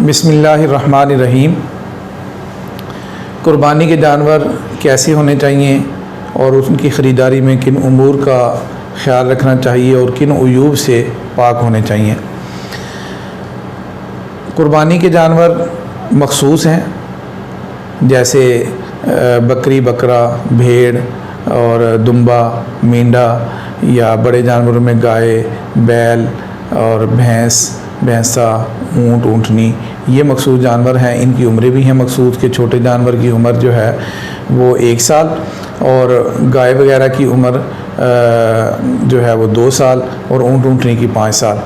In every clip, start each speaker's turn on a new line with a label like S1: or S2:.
S1: بسم اللہ الرحمن الرحیم۔ قربانی کے جانور کیسے ہونے چاہیے اور ان کی خریداری میں کن امور کا خیال رکھنا چاہیے اور کن عیوب سے پاک ہونے چاہیے۔ قربانی کے جانور مخصوص ہیں، جیسے بکری، بکرا، بھیڑ اور دمبا، مینڈا، یا بڑے جانوروں میں گائے، بیل اور بھینسا، اونٹ، اونٹنی، یہ مخصوص جانور ہیں۔ ان کی عمریں بھی ہیں مخصوص کہ چھوٹے جانور کی عمر جو ہے وہ 1 سال، اور گائے وغیرہ کی عمر جو ہے وہ 2 سال، اور اونٹ، اونٹنی کی 5 سال۔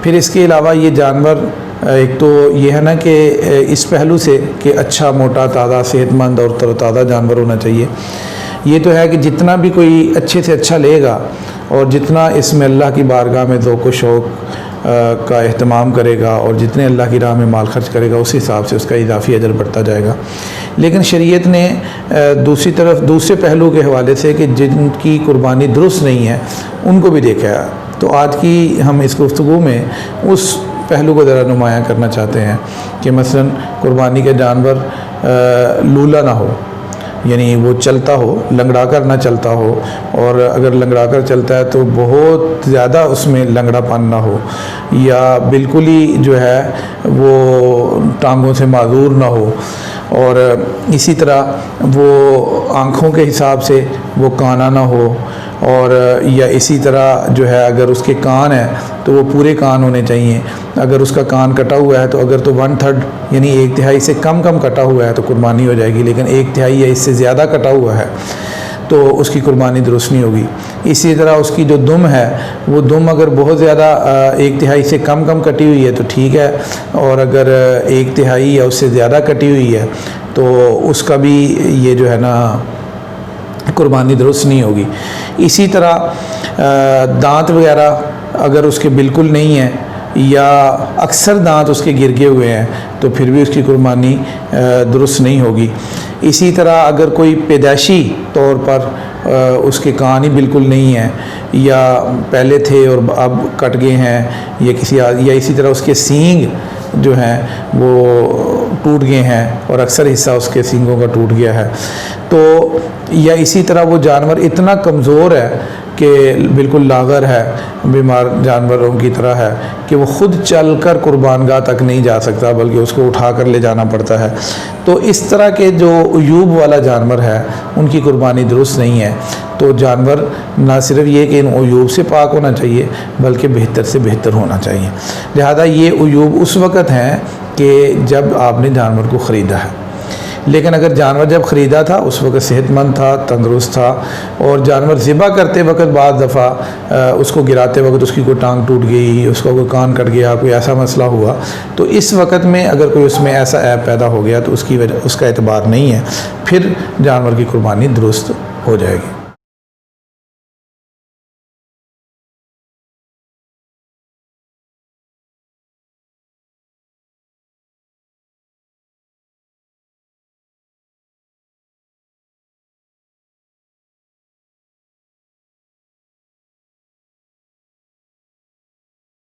S1: پھر اس کے علاوہ یہ جانور ایک تو یہ ہے نا کہ اس پہلو سے کہ اچھا، موٹا، تازہ، صحت مند اور تر و تازہ جانور ہونا چاہیے۔ یہ تو ہے کہ جتنا بھی کوئی اچھے سے اچھا لے گا اور جتنا اس میں اللہ کی بارگاہ میں ذوق و شوق کا اہتمام کرے گا اور جتنے اللہ کی راہ میں مال خرچ کرے گا، اس حساب سے اس کا اضافی اجر بڑھتا جائے گا۔ لیکن شریعت نے دوسری طرف دوسرے پہلو کے حوالے سے کہ جن کی قربانی درست نہیں ہے ان کو بھی دیکھا ہے۔ تو آج کی ہم اس گفتگو میں اس پہلو کو ذرا نمایاں کرنا چاہتے ہیں کہ مثلا قربانی کے جانور لولا نہ ہو، یعنی وہ چلتا ہو، لنگڑا کر نہ چلتا ہو، اور اگر لنگڑا کر چلتا ہے تو بہت زیادہ اس میں لنگڑا پن نہ ہو، یا بالکل ہی جو ہے وہ ٹانگوں سے معذور نہ ہو، اور اسی طرح وہ آنکھوں کے حساب سے وہ کانا نہ ہو، اور یا اسی طرح جو ہے اگر اس کے کان ہیں تو وہ پورے کان ہونے چاہیے۔ اگر اس کا کان کٹا ہوا ہے تو اگر تو 1/3 یعنی 1/3 سے کم کٹا ہوا ہے تو قربانی ہو جائے گی، لیکن 1/3 یا اس سے زیادہ کٹا ہوا ہے تو اس کی قربانی درست نہیں ہوگی۔ اسی طرح اس کی جو دم ہے وہ دم اگر بہت زیادہ 1/3 سے کم کٹی ہوئی ہے تو ٹھیک ہے، اور اگر 1/3 یا اس سے زیادہ کٹی ہوئی ہے تو اس کا بھی یہ جو ہے نا قربانی درست نہیں ہوگی۔ اسی طرح دانت وغیرہ اگر اس کے بالکل نہیں ہیں یا اکثر دانت اس کے گرگے ہوئے ہیں تو پھر بھی اس کی قربانی درست نہیں ہوگی۔ اسی طرح اگر کوئی پیدائشی طور پر اس کے کان ہی بالکل نہیں ہیں، یا پہلے تھے اور اب کٹ گئے ہیں، یا اسی طرح اس کے سینگ جو ہیں وہ ٹوٹ گئے ہیں اور اکثر حصہ اس کے سینگوں کا ٹوٹ گیا ہے، تو یا اسی طرح وہ جانور اتنا کمزور ہے کہ بالکل لاغر ہے، بیمار جانوروں کی طرح ہے کہ وہ خود چل کر قربان گاہ تک نہیں جا سکتا بلکہ اس کو اٹھا کر لے جانا پڑتا ہے، تو اس طرح کے جو عیوب والا جانور ہے ان کی قربانی درست نہیں ہے۔ تو جانور نہ صرف یہ کہ ان عیوب سے پاک ہونا چاہیے بلکہ بہتر سے بہتر ہونا چاہیے۔ لہذا یہ عیوب اس وقت ہیں کہ جب آپ نے جانور کو خریدا ہے، لیکن اگر جانور جب خریدا تھا اس وقت صحت مند تھا، تندرست تھا، اور جانور ذبح کرتے وقت بعض دفعہ اس کو گراتے وقت اس کی کوئی ٹانگ ٹوٹ گئی، اس کا کوئی کان کٹ گیا، کوئی ایسا مسئلہ ہوا، تو اس وقت میں اگر کوئی اس میں ایسا عیب پیدا ہو گیا تو اس کا اعتبار نہیں ہے، پھر جانور کی قربانی درست ہو جائے گی۔